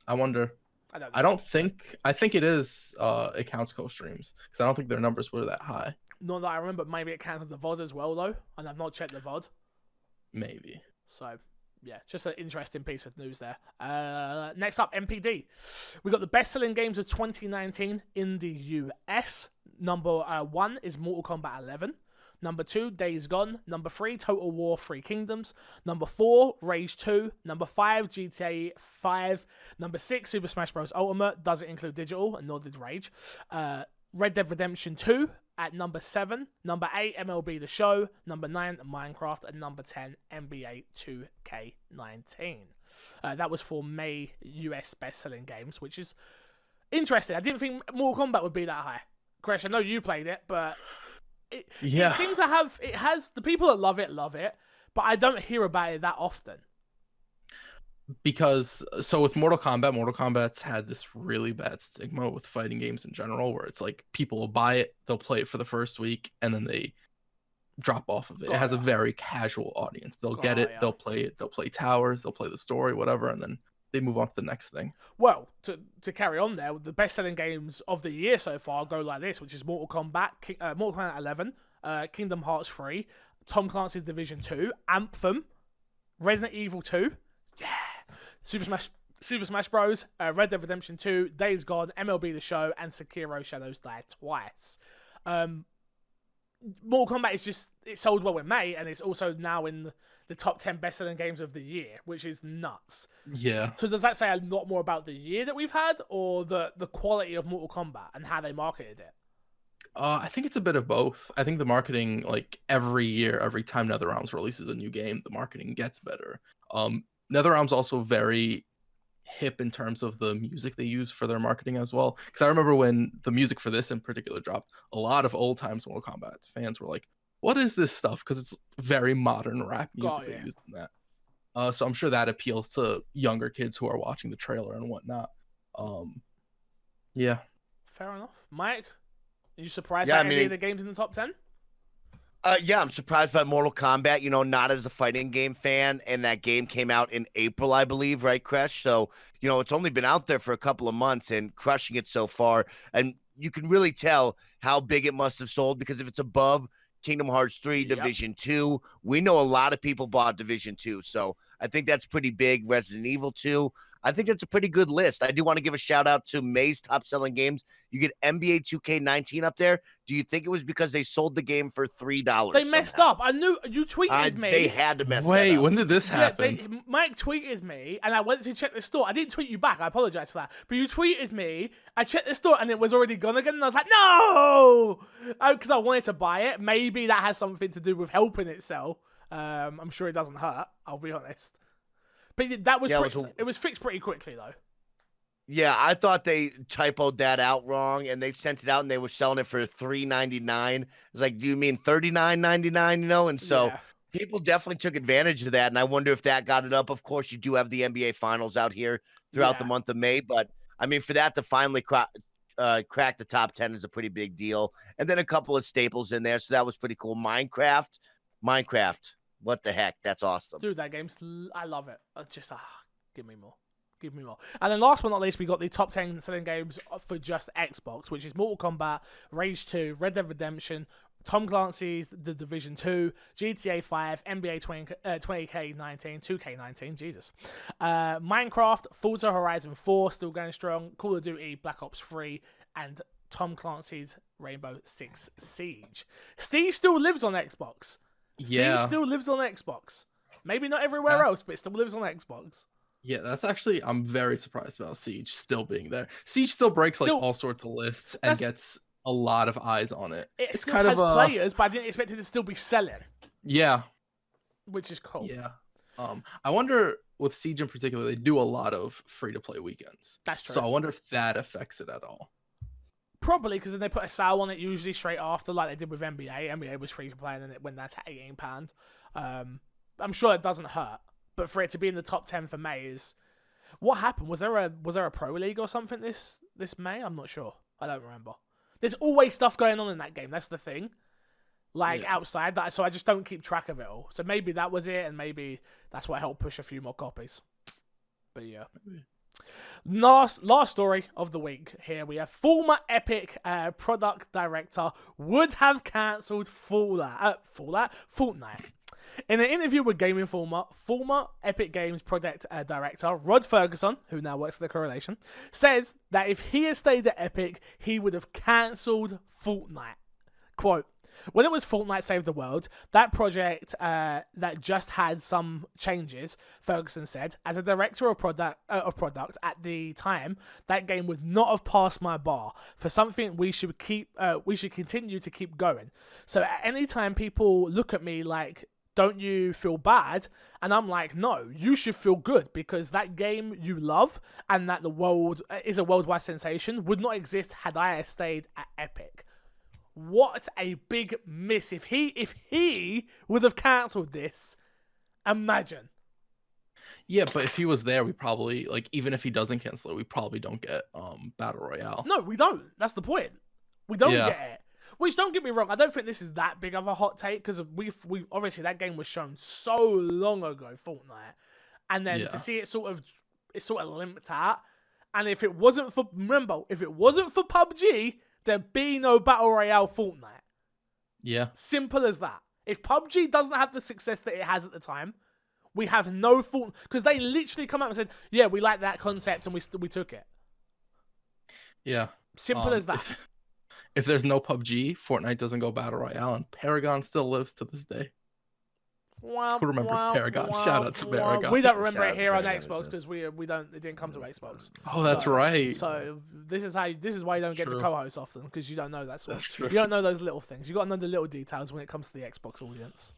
wonder. I don't know. I think it is. It counts co-streams, because I don't think their numbers were that high. Not that I remember. Maybe it counts as the VOD as well, though, and I've not checked the VOD. Maybe. So, yeah, just an interesting piece of news there. Next up, MPD. We got the best-selling games of 2019 in the US. Number 1 is Mortal Kombat 11. Number 2, Days Gone. Number 3, Total War 3 Kingdoms. Number 4, Rage 2. Number 5, GTA 5. Number 6, Super Smash Bros. Ultimate. Doesn't include digital, and nor did Rage. Red Dead Redemption 2 at number 7. Number 8, MLB The Show. Number 9, Minecraft. And number 10, NBA 2K19. That was for May US best-selling games, which is interesting. I didn't think Mortal Kombat would be that high. Crash, I know you played it, but it seems to have, it has, the people that love it, but I don't hear about it that often. Because so with Mortal Kombat's had this really bad stigma with fighting games in general, where it's like people will buy it, they'll play it for the first week, and then they drop off of it. It has a very casual audience. They'll get it, they'll play it, they'll play Towers, they'll play the story, whatever, and then they move on to the next thing. Well, to carry on there, the best-selling games of the year so far go like this, which is Mortal Kombat 11, Kingdom Hearts 3, Tom Clancy's Division 2, Anthem, Resident Evil 2, yeah, Super Smash Bros, Red Dead Redemption 2, Days Gone, MLB The Show, and Sekiro Shadows Die Twice. Mortal Kombat is just, it sold well in May, and it's also now in the top 10 best-selling games of the year, which is nuts. Yeah. So does that say a lot more about the year that we've had, or the quality of Mortal Kombat and how they marketed it? I think it's a bit of both. I think the marketing, like every year, every time NetherRealms releases a new game, the marketing gets better. NetherRealm's also very hip in terms of the music they use for their marketing as well. Because I remember when the music for this in particular dropped, a lot of old times Mortal Kombat fans were like, what is this stuff? Because it's very modern rap music they used in that. So I'm sure that appeals to younger kids who are watching the trailer and whatnot. Yeah. Fair enough. Mike, Are you surprised Yeah, by any of the games in the top 10? Yeah, I'm surprised by Mortal Kombat, not as a fighting game fan, and that game came out in April, I believe, right, Crush? So, it's only been out there for a couple of months and crushing it so far. And you can really tell how big it must have sold, because if it's above Kingdom Hearts 3 Division 2, we know a lot of people bought Division 2. So I think that's pretty big. Resident Evil 2, I think that's a pretty good list. I do want to give a shout out to May's top selling games. You get NBA 2K19 up there. Do you think it was because they sold the game for $3? They messed up. I knew you tweeted me. They had to mess Wait, that up. when did this happen? Mike tweeted me, and I went to check the store. I didn't tweet you back. I apologize for that. But you tweeted me. I checked the store, and it was already gone again. And I was like, no, because I wanted to buy it. Maybe that has something to do with helping it sell. I'm sure it doesn't hurt. I'll be honest. But that was it was fixed pretty quickly though. Yeah, I thought they typoed that out wrong, and they sent it out, and they were selling it for $3.99. It's like, do you mean $39.99? And so people definitely took advantage of that, and I wonder if that got it up. Of course, you do have the NBA Finals out here throughout the month of May, but I mean, for that to finally crack the top 10 is a pretty big deal. And then a couple of staples in there, so that was pretty cool. Minecraft. What the heck? That's awesome. Dude, that game's... I love it. Just, give me more. Give me more. And then last but not least, we got the top 10 selling games for just Xbox, which is Mortal Kombat, Rage 2, Red Dead Redemption, Tom Clancy's The Division 2, GTA 5, NBA 20K19, 2K19, Jesus. Minecraft, Forza Horizon 4, still going strong, Call of Duty, Black Ops 3, and Tom Clancy's Rainbow Six Siege. Siege still lives on Xbox. Yeah. Siege still lives on Xbox. Maybe not everywhere else, but it still lives on Xbox. Yeah, that's actually, I'm very surprised about Siege still being there. Siege still breaks like all sorts of lists and gets a lot of eyes on it. It still has players, but I didn't expect it to still be selling. Yeah. Which is cool. Yeah. I wonder with Siege in particular, they do a lot of free-to-play weekends. That's true. So I wonder if that affects it at all. Probably, because then they put a sale on it usually straight after, like they did with NBA. NBA was free to play, and then it went down to £18. I'm sure it doesn't hurt, but for it to be in the top 10 for May is... What happened? Was there a pro league or something this May? I'm not sure. I don't remember. There's always stuff going on in that game. That's the thing. Outside that, so I just don't keep track of it all. So maybe that was it, and maybe that's what helped push a few more copies. But yeah. Last story of the week here. We have former Epic product director would have cancelled Fortnite. In an interview with Game Informer, former Epic Games product director Rod Ferguson, who now works at The Correlation, says that if he had stayed at Epic, he would have cancelled Fortnite. Quote, when it was Fortnite Save the World, that project that just had some changes, Ferguson said, as a director of product at the time, that game would not have passed my bar for something we should continue to keep going. So at any time people look at me like, don't you feel bad? And I'm like, no, you should feel good, because that game you love and that the world is a worldwide sensation would not exist had I stayed at Epic. What a big miss. If he would have cancelled this, imagine. Yeah, but if he was there, we probably, even if he doesn't cancel it, we probably don't get Battle Royale. No, we don't. That's the point. We don't get it. Which, don't get me wrong, I don't think this is that big of a hot take, because we obviously that game was shown so long ago, Fortnite, and then to see it sort of limped out. And if it wasn't for PUBG, there'd be no Battle Royale Fortnite. Yeah. Simple as that. If PUBG doesn't have the success that it has at the time, we have no Fortnite, because they literally come out and said, yeah, we like that concept and we took it. Yeah. Simple as that. If there's no PUBG, Fortnite doesn't go Battle Royale, and Paragon still lives to this day. Who remembers Paragon? Shout out to Paragon. We don't remember it here on Xbox because we don't. It didn't come to Xbox. Oh, that's right. So this is why you don't get to co-host often, because you don't know that sort. That's true. You don't know those little things. You got to know the little details when it comes to the Xbox audience.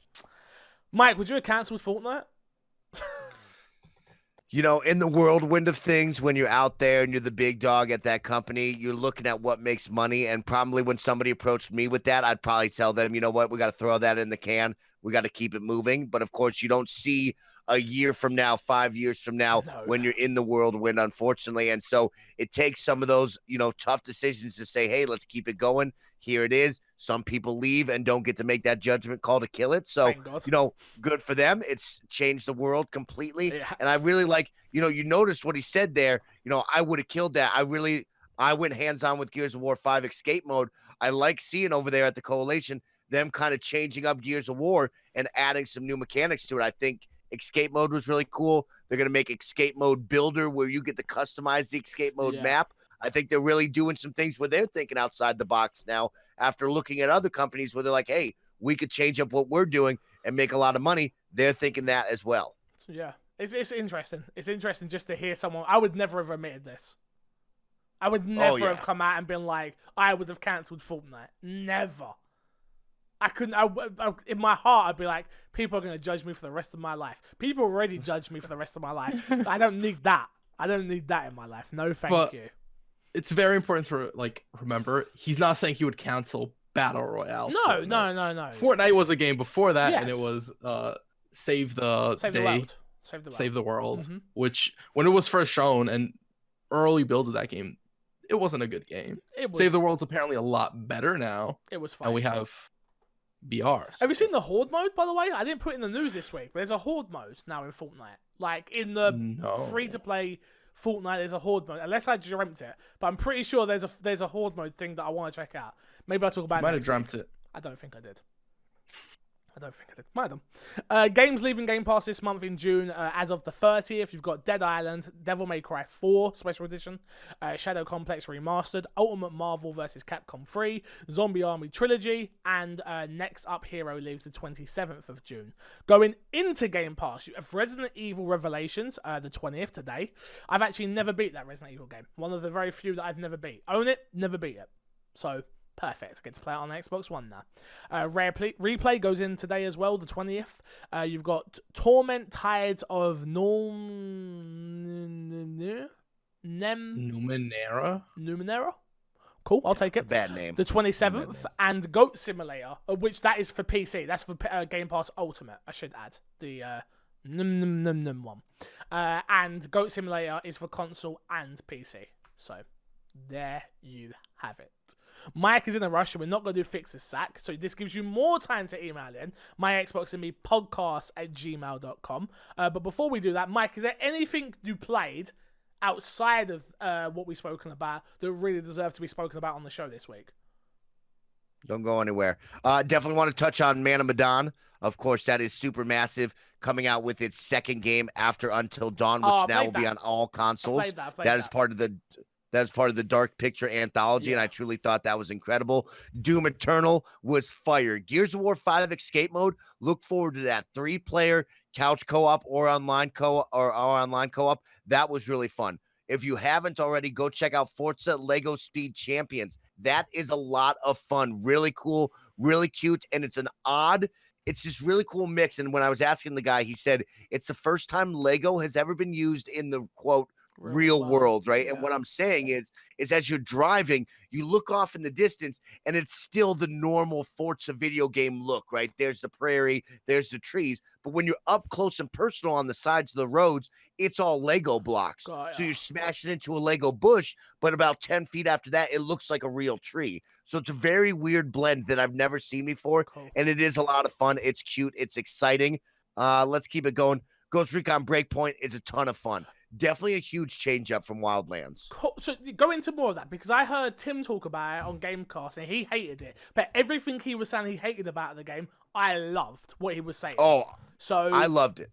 Mike, would you have cancelled Fortnite? You know, in the whirlwind of things, when you're out there and you're the big dog at that company, you're looking at what makes money. And probably when somebody approached me with that, I'd probably tell them, you know what, we got to throw that in the can. We got to keep it moving. But of course, you don't see a year from now, 5 years from now, No. when you're in the whirlwind, unfortunately. And so it takes some of those, tough decisions to say, hey, let's keep it going. Here it is. Some people leave and don't get to make that judgment call to kill it. So, Thank God. good for them. It's changed the world completely. Yeah. And I really like, you notice what he said there. I would have killed that. I went hands-on with Gears of War 5 escape mode. I like seeing over there at the Coalition them kind of changing up Gears of War and adding some new mechanics to it. I think escape mode was really cool. They're going to make escape mode builder where you get to customize the escape mode map. I think they're really doing some things where they're thinking outside the box now after looking at other companies where they're like, hey, we could change up what we're doing and make a lot of money. They're thinking that as well. Yeah. It's interesting. It's interesting just to hear someone. I would never have admitted this. I would never have come out and been like, I would have cancelled Fortnite. Never. I couldn't. In my heart, I'd be like, people are going to judge me for the rest of my life. People already judge me for the rest of my life. I don't need that. I don't need that in my life. No, thank you. It's very important to remember. He's not saying he would cancel Battle Royale. No. Fortnite was a game before that, Yes. and it was Save the World. Save the World, Mhm. which when it was first shown and early builds of that game, it wasn't a good game. Save the World's apparently a lot better now, It was fine. and we have BRs. Have you seen the Horde mode, by the way? I didn't put it in the news this week, but there's a Horde mode now in Fortnite. Like, in the free-to-play Fortnite, there's a Horde mode. Unless I dreamt it. But I'm pretty sure there's a Horde mode thing that I want to check out. Maybe I'll talk about it Might have next dreamt week. it. I don't think I did. Might have done. Games leaving Game Pass this month in June. As of the 30th, you've got Dead Island, Devil May Cry 4 Special Edition, Shadow Complex Remastered, Ultimate Marvel vs. Capcom 3, Zombie Army Trilogy, and next up, Hero leaves the 27th of June. Going into Game Pass, you have Resident Evil Revelations, the 20th today. I've actually never beat that Resident Evil game. One of the very few that I've never beat. Own it, never beat it. So... perfect. Get to play it on Xbox One now. Rare Replay goes in today as well, the 20th. You've got Torment Tides of Numenera. Cool, I'll take it. Bad name. The 27th, and Goat Simulator, which that is for PC. That's for Game Pass Ultimate, I should add. The one. And Goat Simulator is for console and PC. So, there you have it. Mike is in a rush, and we're not going to do Fix's Sack, so this gives you more time to email in myxboxandmepodcast@gmail.com. But before we do that, Mike, is there anything you played outside of what we've spoken about that really deserve to be spoken about on the show this week? Don't go anywhere. Definitely want to touch on Man of Medan. Of course, that is super massive, coming out with its second game after Until Dawn, which now will be on all consoles. That is part of the Dark Picture anthology, and I truly thought that was incredible. Doom Eternal was fire. Gears of War 5 escape mode. Look forward to that 3-player couch co-op or online co-op. That was really fun. If you haven't already, go check out Forza Lego Speed Champions. That is a lot of fun. Really cool, really cute, and it's this really cool mix. And when I was asking the guy, he said it's the first time Lego has ever been used in the, quote, real world, right? Yeah. And what I'm saying is as you're driving, you look off in the distance and it's still the normal Forza video game look, right? There's the prairie, there's the trees, but when you're up close and personal on the sides of the roads, it's all Lego blocks. So you're smashing into a Lego bush, but about 10 feet after that, it looks like a real tree. So it's a very weird blend that I've never seen before, and it is a lot of fun. It's cute, it's exciting. Let's keep it going. Ghost Recon Breakpoint is a ton of fun. Definitely a huge change up from Wildlands. Cool. So go into more of that, because I heard Tim talk about it on Gamecast and he hated it. But everything he was saying he hated about the game, I loved what he was saying. Oh, so I loved it.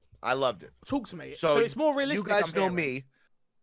Talk to me. So it's more realistic. You guys know me.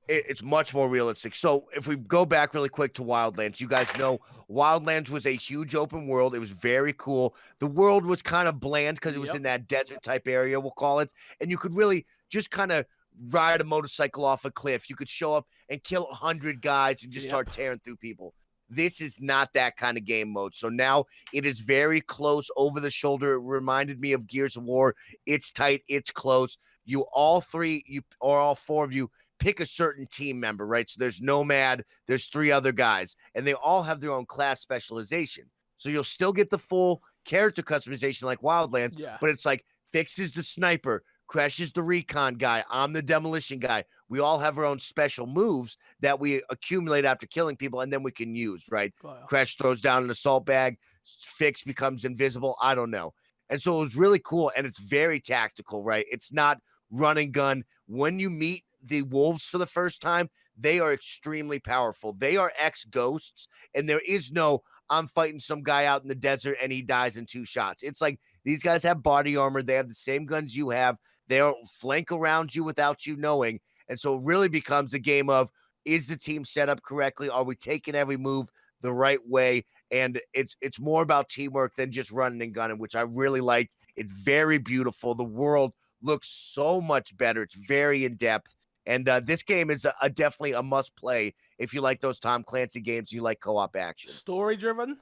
It's much more realistic. So if we go back really quick to Wildlands, you guys know Wildlands was a huge open world. It was very cool. The world was kind of bland because it was in that desert type area, we'll call it. And you could really just kind of ride a motorcycle off a cliff. You could show up and kill 100 guys and just start tearing through people. This is not that kind of game mode. So now it is very close, over the shoulder. It reminded me of Gears of War. It's tight, it's close. You all four of you pick a certain team member, right? So there's Nomad, there's 3 other guys, and they all have their own class specialization. So you'll still get the full character customization like Wildlands, Yeah. but it's like Fix is the sniper, Crash is the recon guy, I'm the demolition guy. We all have our own special moves that we accumulate after killing people, and then we can use, right? Got ya. Crash throws down an assault bag, Fix becomes invisible. I don't know. And so it was really cool, and it's very tactical, right? It's not run and gun. When you meet the wolves for the first time, they are extremely powerful. They are ex-ghosts, and there is no, I'm fighting some guy out in the desert and he dies in 2 shots. It's like these guys have body armor. They have the same guns you have. They'll flank around you without you knowing. And so it really becomes a game of, is the team set up correctly? Are we taking every move the right way? And it's more about teamwork than just running and gunning, which I really liked. It's very beautiful. The world looks so much better. It's very in depth. And this game is definitely a must play if you like those Tom Clancy games and you like co-op action. Story driven.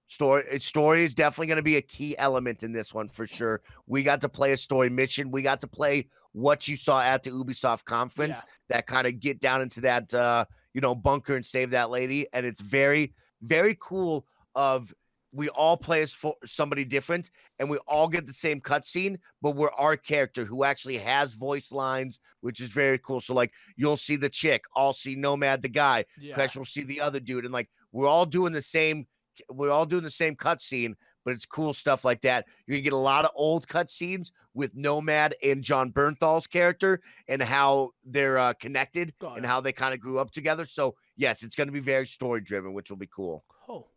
Story is definitely going to be a key element in this one for sure. We got to play a story mission. We got to play what you saw at the Ubisoft conference, that kind of get down into that bunker and save that lady. And it's very, very cool. We all play as somebody different, and we all get the same cutscene, but we're our character who actually has voice lines, which is very cool. So like, you'll see the chick, I'll see Nomad the guy, Crash will see the other dude, and like we're all doing the same cutscene, but it's cool stuff like that. You're gonna get a lot of old cutscenes with Nomad and John Bernthal's character and how they're connected and how they kind of grew up together. So yes, it's gonna be very story driven, which will be cool. Cool.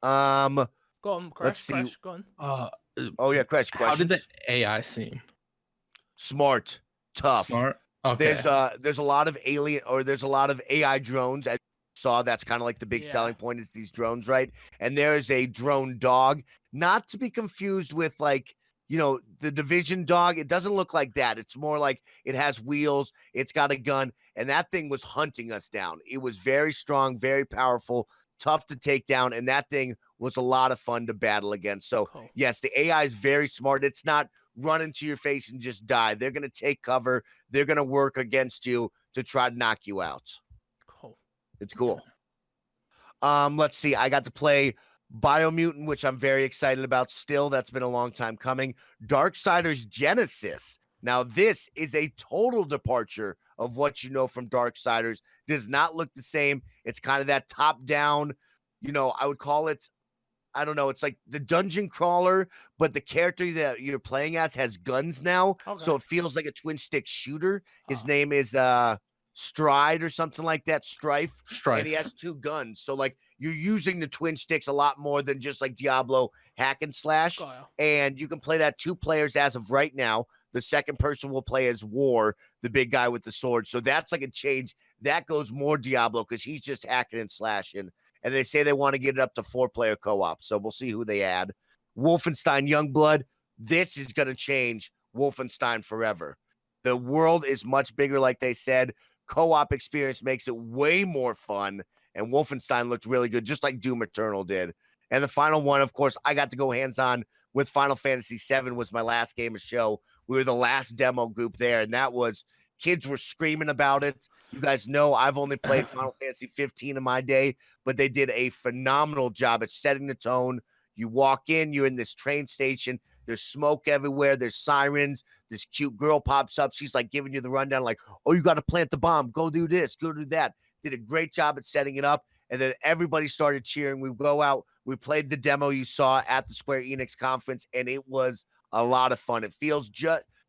Go on, Crash. let's see. Crash, go on. Oh yeah, Crash. How did the Questions? AI seem? Smart, tough. Smart. Okay. There's a lot of there's a lot of AI drones, as you saw. That's kind of like the big selling point is these drones, right? And there's a drone dog, not to be confused with like, the Division dog. It doesn't look like that. It's more like it has wheels, it's got a gun, and that thing was hunting us down. It was very strong, very powerful, tough to take down, and that thing was a lot of fun to battle against. So yes, the AI is very smart. It's not run into your face and just die. They're going to take cover. They're going to work against you to try to knock you out. Cool. It's cool. Let's see. I got to play Biomutant, which I'm very excited about still. That's been a long time coming. Darksiders Genesis. Now, this is a total departure of what you know from Darksiders. Does not look the same. It's kind of that top-down, I would call it, I don't know, it's like the dungeon crawler, but the character that you're playing as has guns now. Okay. So it feels like a twin-stick shooter. His name is Stride or something like that, Strife. And he has 2 guns. So like you're using the twin sticks a lot more than just like Diablo hack and slash. And you can play that 2 players as of right now. The second person will play as War, the big guy with the sword. So that's like a change. That goes more Diablo because he's just hacking and slashing. And they say they want to get it up to 4-player co-op. So we'll see who they add. Wolfenstein Youngblood. This is going to change Wolfenstein forever. The world is much bigger, like they said. Co-op experience makes it way more fun, and Wolfenstein looked really good, just like Doom Eternal did. And the final one, of course, I got to go hands-on with Final Fantasy VII. Was my last game of show. We were the last demo group there, and that was, kids were screaming about it. You guys know I've only played Final Fantasy 15 in my day, but they did a phenomenal job at setting the tone. You walk in, you're in this train station, there's smoke everywhere, there's sirens, this cute girl pops up, she's like giving you the rundown, like, oh, you got to plant the bomb, go do this, go do that. Did a great job at setting it up, and then everybody started cheering. We go out, we played the demo you saw at the Square Enix conference, and it was a lot of fun. It feels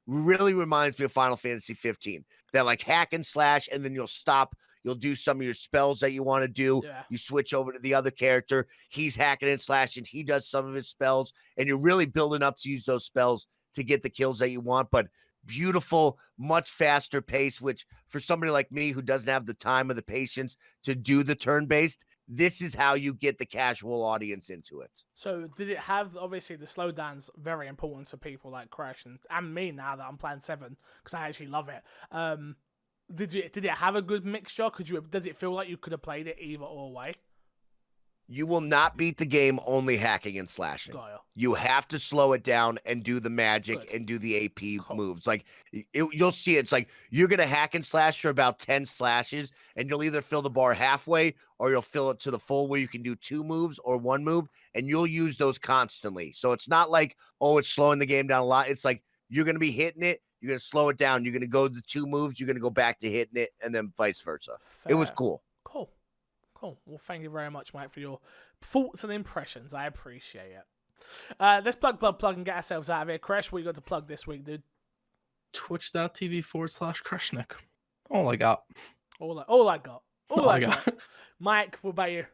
really reminds me of Final Fantasy 15. That like hack and slash, and then you'll stop. You'll do some of your spells that you want to do. You switch over to the other character. He's hacking and slashing. He does some of his spells, and you're really building up to use those spells to get the kills that you want. But beautiful, much faster pace, which for somebody like me who doesn't have the time or the patience to do the turn-based, this is how you get the casual audience into it. So did it have, obviously the slowdown's very important to people like Crash and me now that I'm playing 7 because I actually love it. Did it have a good mixture? Does it feel like you could have played it either or way? You will not beat the game only hacking and slashing. Got ya. You have to slow it down and do the magic Good. and do the AP Cool. moves. Like you'll see, it's like you're gonna hack and slash for about 10 slashes, and you'll either fill the bar halfway or you'll fill it to the full where you can do 2 moves or 1 move, and you'll use those constantly. So it's not like, oh, it's slowing the game down a lot. It's like you're gonna be hitting it, you're gonna slow it down, you're gonna go to 2 moves, you're gonna go back to hitting it, and then vice versa. It was Fair. cool. Cool. Well, thank you very much, Mike, for your thoughts and impressions. I appreciate it. Let's plug, and get ourselves out of here. Crash, what you got to plug this week, dude? Twitch.tv/Kreshnik. All I got. All I got. All I got. Mike, what about you?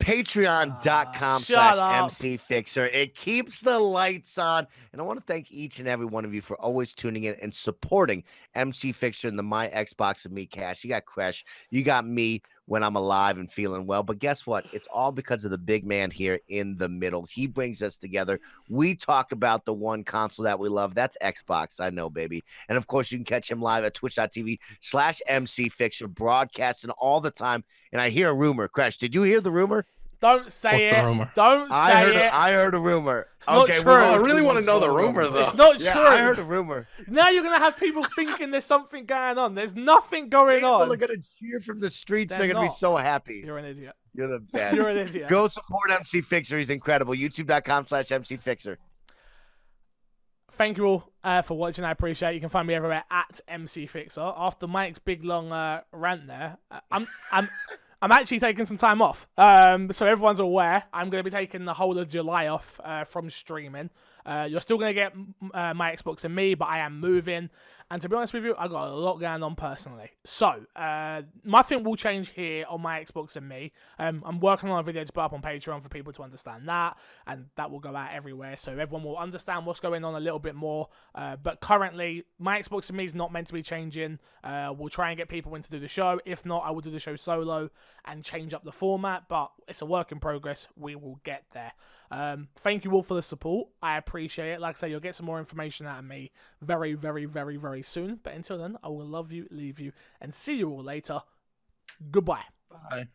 Patreon.com shut up. /MCFixer. It keeps the lights on. And I want to thank each and every one of you for always tuning in and supporting MC Fixer and the My Xbox and Me Cash. You got Crash. You got me when I'm alive and feeling well. But guess what? It's all because of the big man here in the middle. He brings us together. We talk about the one console that we love. That's Xbox. I know, baby. And of course, you can catch him live at twitch.tv/MCFixer, broadcasting all the time. And I hear a rumor. Crash, did you hear the rumor? Don't say What's it. the rumor? Don't say it. I heard a rumor. It's not true. I really want to know the rumor, though. It's not Yeah, true. I heard a rumor. Now you're going to have people thinking there's something going on. There's nothing going People on. are going to cheer from the streets. They're They're going to be not. so happy. You're an idiot. You're the best. You're an idiot. Go support MC Fixer. He's incredible. YouTube.com/MC Fixer. Thank you all for watching. I appreciate it. You can find me everywhere at MC Fixer. After Mike's big long rant there, I'm actually taking some time off. So everyone's aware, I'm going to be taking the whole of July off from streaming. You're still going to get my Xbox and me, but I am moving. And to be honest with you, I got a lot going on personally. So, nothing will change here on my Xbox and me. I'm working on a video to put up on Patreon for people to understand that, and that will go out everywhere, so everyone will understand what's going on a little bit more. But currently, my Xbox and me is not meant to be changing. We'll try and get people in to do the show. If not, I will do the show solo and change up the format, but it's a work in progress. We will get there. Thank you all for the support. I appreciate it. Like I say, you'll get some more information out of me very, very, very, very soon. But until then, I will love you, leave you, and see you all later. Goodbye. Bye.